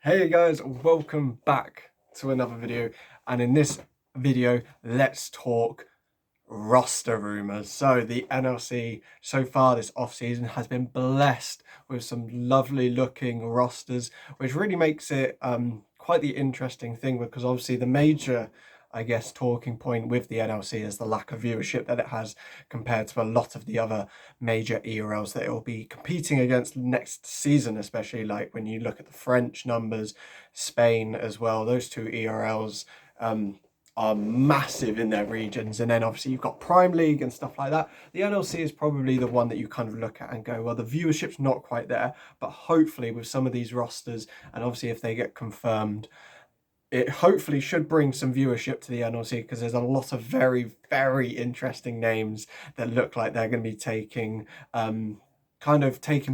Hey guys, welcome back to another video, and in this video let's talk roster rumours. So the NLC so far this off-season has been blessed with some lovely looking rosters, which really makes it quite the interesting thing, because obviously the major, I guess, talking point with the NLC is the lack of viewership that it has compared to a lot of the other major ERLs that it will be competing against next season, especially like when you look at the French numbers, Spain as well. Those two ERLs are massive in their regions, and then obviously you've got Prime League and stuff like that. The NLC is probably the one that you kind of look at and go, well, the viewership's not quite there, but hopefully with some of these rosters, and obviously if they get confirmed, it hopefully should bring some viewership to the NLC, because there's a lot of very, very interesting names that look like they're going to be taking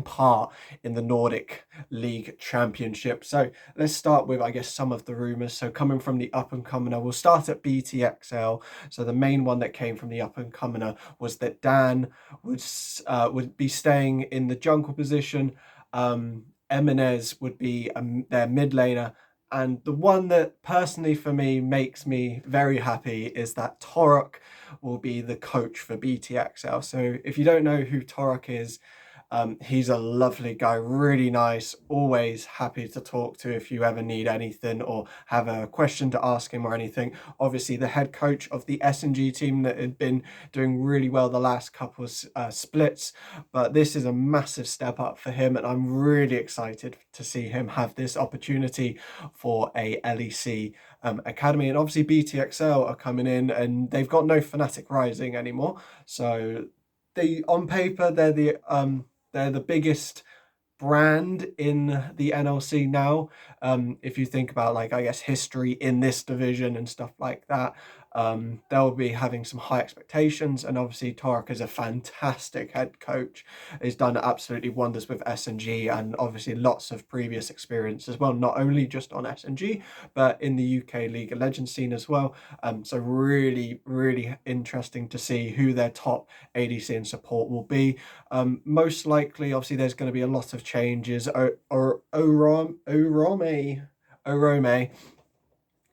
part in the Nordic League Championship. So let's start with, I guess, some of the rumours. So coming from the up-and-comer, we'll start at BTXL. So the main one that came from the up-and-comer was that Dan would be staying in the jungle position. Eminez would be their mid laner. And the one that personally for me makes me very happy is that Torok will be the coach for BTXL. So if you don't know who Torok is, he's a lovely guy, really nice, always happy to talk to if you ever need anything or have a question to ask him or anything. Obviously, the head coach of the S&G team that had been doing really well the last couple of splits, but this is a massive step up for him, and I'm really excited to see him have this opportunity for a LEC academy. And obviously BTXL are coming in, and they've got no Fnatic Rising anymore, so on paper they're the biggest brand in the NLC now. If you think about, like, I guess, history in this division and stuff like that, they'll be having some high expectations. And obviously Tarek is a fantastic head coach. He's done absolutely wonders with S&G, and obviously lots of previous experience as well, not only just on S&G but in the UK League of Legends scene as well. So really, really interesting to see who their top ADC and support will be. Most likely, obviously, there's going to be a lot of changes. Orome,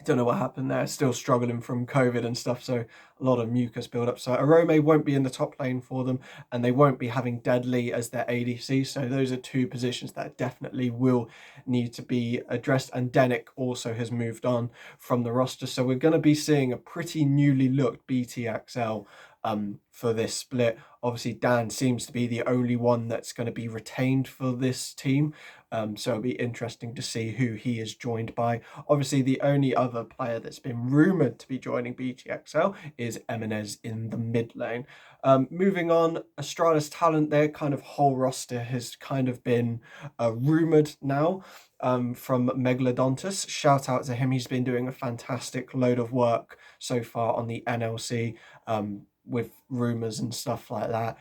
I don't know what happened there. Still struggling from COVID and stuff, so a lot of mucus build-up. So Orome won't be in the top lane for them, and they won't be having Deadly as their ADC. So those are two positions that definitely will need to be addressed. And Denick also has moved on from the roster. So we're going to be seeing a pretty newly looked BTXL for this split. Obviously, Dan seems to be the only one that's going to be retained for this team. So it'll be interesting to see who he is joined by. Obviously, the only other player that's been rumoured to be joining BTXL is Eminez in the mid lane. Moving on, Astralis Talent, their kind of whole roster has kind of been rumoured now. From Megalodontus. Shout out to him. He's been doing a fantastic load of work so far on the NLC with rumours and stuff like that.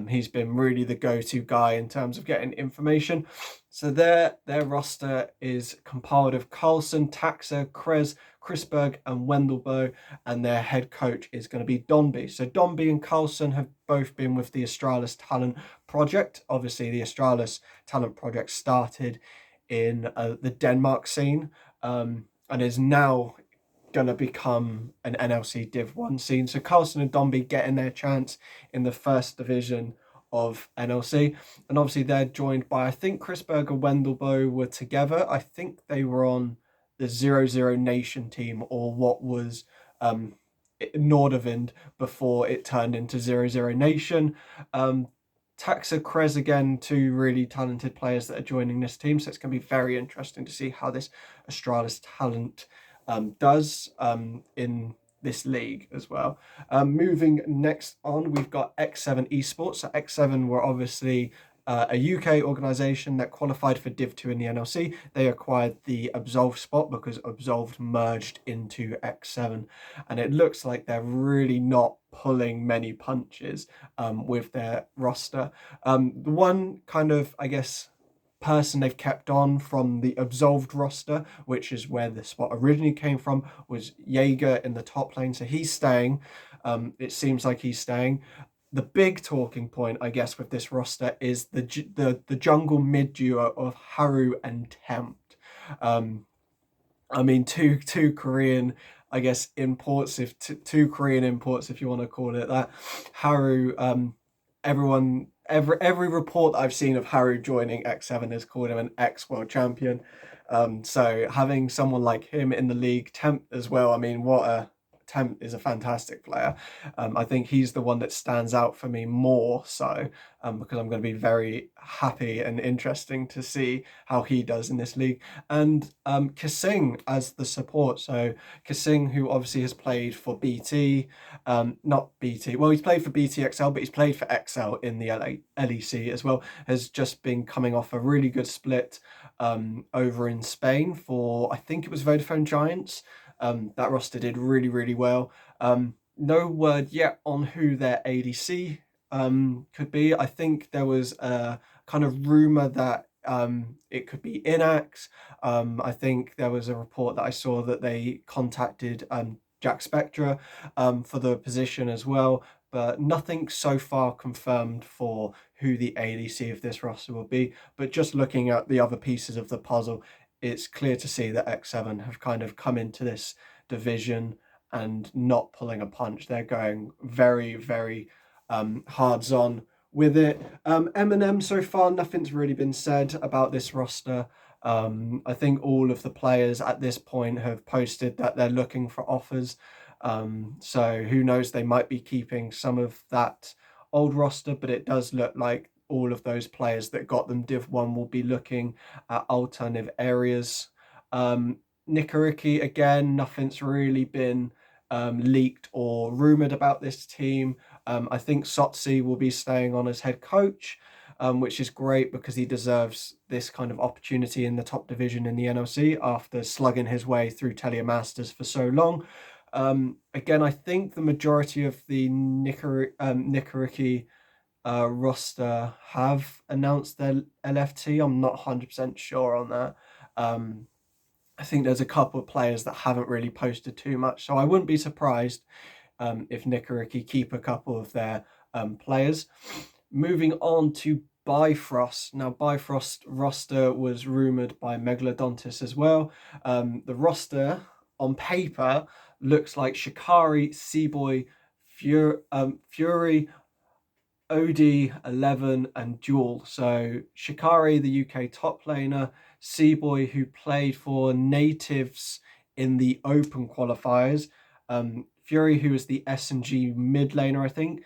He's been really the go-to guy in terms of getting information. So their roster is compiled of Carlson, Taxa, Krez, Chrisberg and Wendelbo, and their head coach is going to be Donby. So Donby and Carlson have both been with the Astralis Talent Project. Obviously, the Astralis Talent Project started in the Denmark scene, and is now going to become an NLC Div 1 scene. So Carlson and Donby getting their chance in the first division of NLC. And obviously they're joined by, I think Chrisberg and Wendelbo were together. I think they were on the 0-0 Nation team, or what was Nordavind before it turned into 0-0 Nation. Taxa, Krez, again, two really talented players that are joining this team. So it's going to be very interesting to see how this Astralis Talent does in this league as well. Moving next on, we've got X7 Esports. So X7 were obviously a UK organisation that qualified for Div 2 in the NLC. They acquired the Absolved spot because Absolved merged into X7. And it looks like they're really not pulling many punches with their roster. The one kind of, I guess, person they've kept on from the Absolved roster, which is where the spot originally came from, was Jaeger in the top lane. So he's staying. It seems like he's staying. The big talking point, I guess, with this roster is the jungle mid duo of Haru and Tempt. I mean, two Korean, I guess, imports, if two Korean imports, if you want to call it that. Haru, every report that I've seen of Haru joining X7 has called him an ex-world champion. So having someone like him in the league, Temp as well. I mean, what a Temp is a fantastic player. I think he's the one that stands out for me more so, because I'm going to be very happy and interesting to see how he does in this league. And Kasing as the support. So Kasing, who obviously has played for BT, not BT, well, he's played for BTXL, but he's played for XL in the LEC as well, has just been coming off a really good split over in Spain for, I think it was Vodafone Giants. That roster did really, really well. No word yet on who their ADC could be. I think there was a kind of rumor that it could be Inax. I think there was a report that I saw that they contacted Jack Spectra for the position as well, but nothing so far confirmed for who the ADC of this roster will be. But just looking at the other pieces of the puzzle, it's clear to see that X7 have kind of come into this division and not pulling a punch. They're going very, very hards on with it. Eminem, so far, nothing's really been said about this roster. I think all of the players at this point have posted that they're looking for offers. So who knows, they might be keeping some of that old roster, but it does look like all of those players that got them Div 1 will be looking at alternative areas. Nikariki, again, nothing's really been leaked or rumoured about this team. I think Sotsi will be staying on as head coach, which is great because he deserves this kind of opportunity in the top division in the NLC after slugging his way through Telia Masters for so long. Again, I think the majority of the Nikariki roster have announced their LFT. I'm not 100% sure on that. I think there's a couple of players that haven't really posted too much, so I wouldn't be surprised if Nikariki keep a couple of their players. Moving on to Buyfrost. Now, Buyfrost roster was rumoured by Megalodontis as well. The roster on paper looks like Shikari, Seaboy, Fury, OD11 and Duel. So Shikari, the UK top laner, Seaboy, who played for Natives in the Open qualifiers, Fury, who was the S&G mid laner, I think.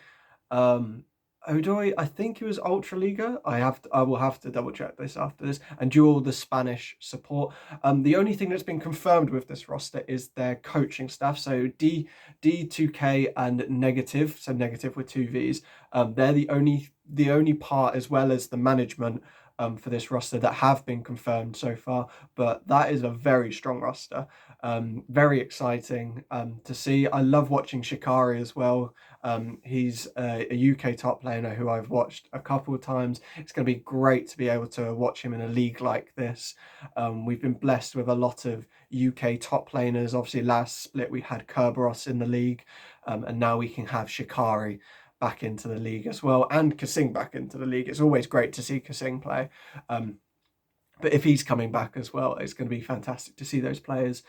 Odoi, I think he was Ultra Liga. I will have to double check this after this. And Duel, the Spanish support. The only thing that's been confirmed with this roster is their coaching staff. So D2K and Negative, so Negative with two V's. They're the only part, as well as the management, for this roster that have been confirmed so far. But that is a very strong roster. Very exciting to see. I love watching Shikari as well. He's a UK top laner who I've watched a couple of times. It's going to be great to be able to watch him in a league like this. We've been blessed with a lot of UK top laners. Obviously, last split we had Kerberos in the league, and now we can have Shikari back into the league as well, and Kasing back into the league. It's always great to see Kasing play. But if he's coming back as well, it's going to be fantastic to see those players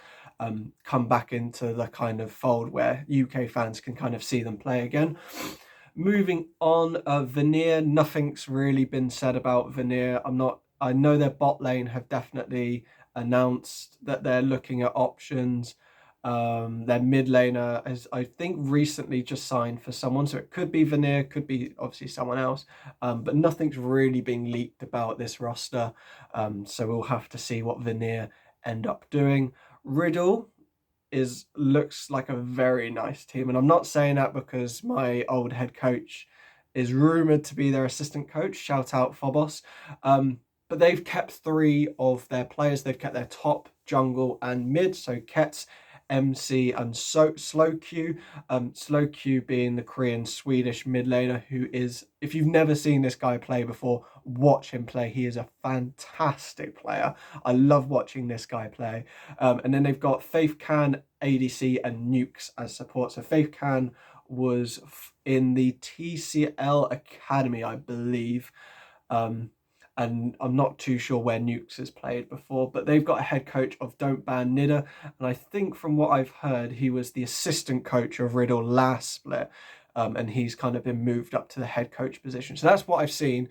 come back into the kind of fold where UK fans can kind of see them play again. Moving on, Veneer, nothing's really been said about Veneer. I know their bot lane have definitely announced that they're looking at options. Their mid laner has, I think, recently just signed for someone, so it could be Veneer, could be obviously someone else, but nothing's really been leaked about this roster, so we'll have to see what Veneer end up doing. Riddle looks like a very nice team, and I'm not saying that because my old head coach is rumored to be their assistant coach. Shout out Phobos. But they've kept three of their players. They've kept their top, jungle, and mid. So Kets, MC, and Slow Q. Slow Q being the Korean Swedish mid laner who is, if you've never seen this guy play before, watch him play. He is a fantastic player. I love watching this guy play. And then they've got Faith Can, ADC, and Nukes as support. So Faith Can in the TCL Academy, I believe. and I'm not too sure where Nukes has played before, but they've got a head coach of Don't Ban Nidda, and I think from what I've heard, he was the assistant coach of Riddle last split, and he's kind of been moved up to the head coach position. So that's what I've seen.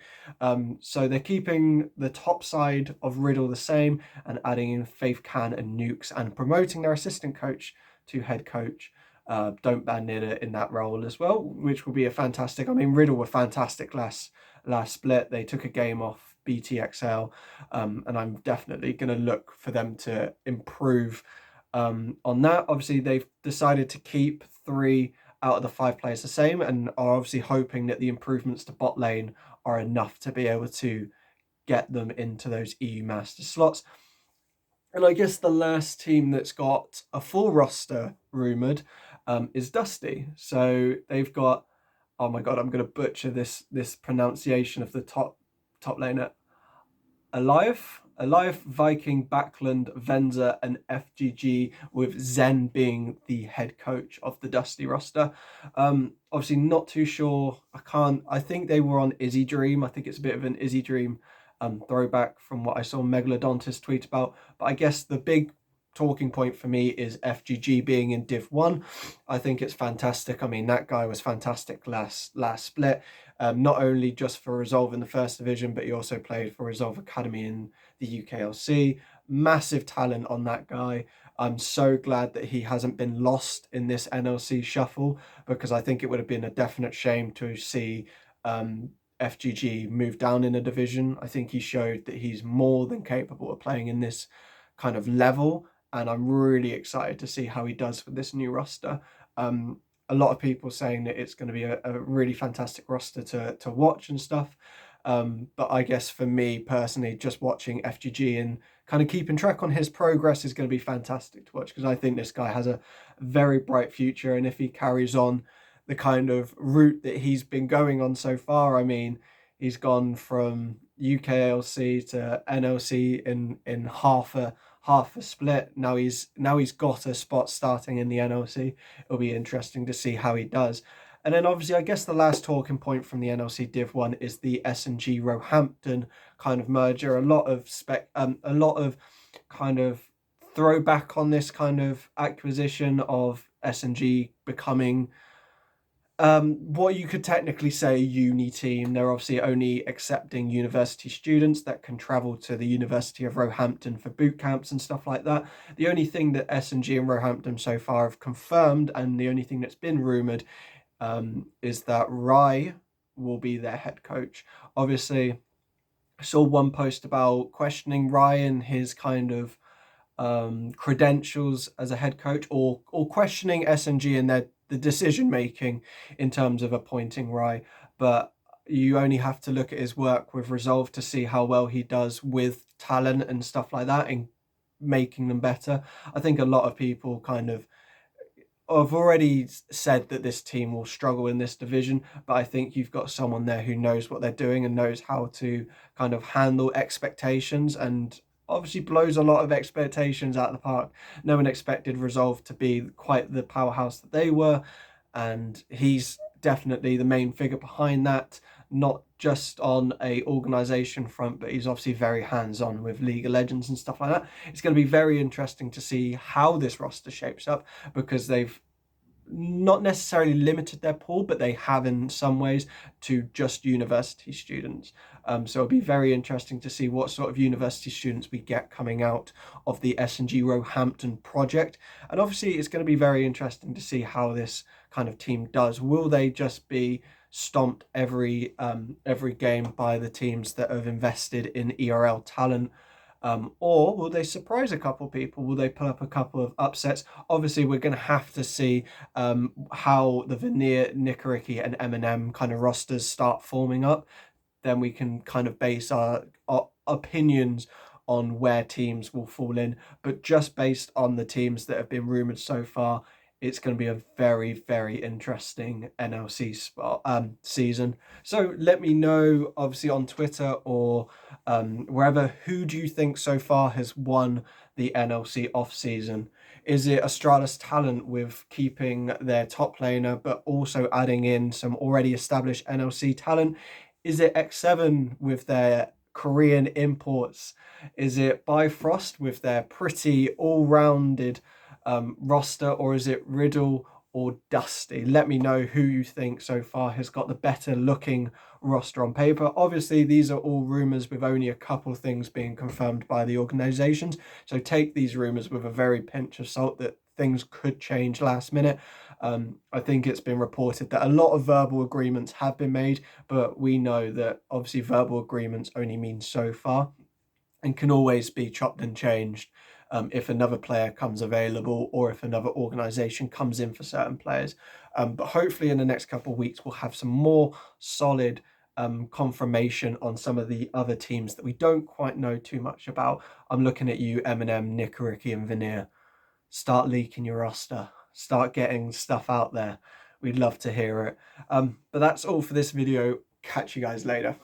So they're keeping the top side of Riddle the same and adding in Faith Can and Nukes and promoting their assistant coach to head coach. Don't Ban Nidda in that role as well, which will be a fantastic. I mean, Riddle were fantastic last split. They took a game off BTXL, and I'm definitely going to look for them to improve on that. Obviously, they've decided to keep 3 out of the 5 players the same, and are obviously hoping that the improvements to bot lane are enough to be able to get them into those EU Master slots. And I guess the last team that's got a full roster rumoured is Dusty. So they've got, oh my god, I'm going to butcher this pronunciation of the top laner. Elias, Viking, Backland, Venza, and FGG, with Zen being the head coach of the Dusty roster. Obviously, not too sure. I think they were on Izzy Dream. I think it's a bit of an Izzy Dream throwback from what I saw Megalodontist tweet about. But I guess the big talking point for me is FGG being in Div 1. I think it's fantastic. I mean, that guy was fantastic last split. Not only just for Resolve in the first division, but he also played for Resolve Academy in the UKLC. Massive talent on that guy. I'm so glad that he hasn't been lost in this NLC shuffle, because I think it would have been a definite shame to see FGG move down in a division. I think he showed that he's more than capable of playing in this kind of level, and I'm really excited to see how he does with this new roster. A lot of people saying that it's going to be a really fantastic roster to watch and stuff. But I guess for me personally, just watching FGG and kind of keeping track on his progress is going to be fantastic to watch, because I think this guy has a very bright future. And if he carries on the kind of route that he's been going on so far, I mean, he's gone from UKLC to NLC in half a split. Now he's got a spot starting in the NLC. It'll be interesting to see how he does. And then obviously, I guess the last talking point from the NLC Div 1 is the S&G Roehampton kind of merger. A lot of kind of throwback on this kind of acquisition of S&G becoming what you could technically say a uni team. They're obviously only accepting university students that can travel to the University of Roehampton for boot camps and stuff like that. The only thing that S&G and Roehampton so far have confirmed, and the only thing that's been rumoured, is that Rye will be their head coach. Obviously, I saw one post about questioning Rye and his kind of credentials as a head coach, or questioning S&G and the decision making in terms of appointing Rye. But you only have to look at his work with Resolve to see how well he does with talent and stuff like that, and making them better. I think a lot of people kind of have already said that this team will struggle in this division, but I think you've got someone there who knows what they're doing and knows how to kind of handle expectations, and obviously blows a lot of expectations out of the park. No one expected Resolve to be quite the powerhouse that they were, and he's definitely the main figure behind that, not just on a organization front, but he's obviously very hands-on with League of Legends and stuff like that. It's going to be very interesting to see how this roster shapes up, because they've not necessarily limited their pool, but they have in some ways to just university students. So it'll be very interesting to see what sort of university students we get coming out of the S&G Roehampton project. And obviously it's going to be very interesting to see how this kind of team does. Will they just be stomped every game by the teams that have invested in ERL talent? Or will they surprise a couple of people? Will they pull up a couple of upsets? Obviously, we're going to have to see how the Veneer, Nicoriki, and Eminem kind of rosters start forming up. Then we can kind of base our opinions on where teams will fall in. But just based on the teams that have been rumoured so far, it's going to be a very, very interesting NLC season. So let me know, obviously, on Twitter or wherever, who do you think so far has won the NLC off-season? Is it Astralis Talent with keeping their top laner, but also adding in some already established NLC talent? Is it X7 with their Korean imports? Is it Buyfrost with their pretty all-rounded roster, or is it Riddle or Dusty? Let me know who you think so far has got the better looking roster on paper. Obviously, these are all rumours with only a couple things being confirmed by the organisations, so take these rumours with a very pinch of salt that things could change last minute. I think it's been reported that a lot of verbal agreements have been made, but we know that obviously verbal agreements only mean so far and can always be chopped and changed if another player comes available or if another organisation comes in for certain players. But hopefully in the next couple of weeks, we'll have some more solid confirmation on some of the other teams that we don't quite know too much about. I'm looking at you, Eminem, Nick, Ricky and Veneer. Start leaking your roster. Start getting stuff out there. We'd love to hear it. But that's all for this video. Catch you guys later.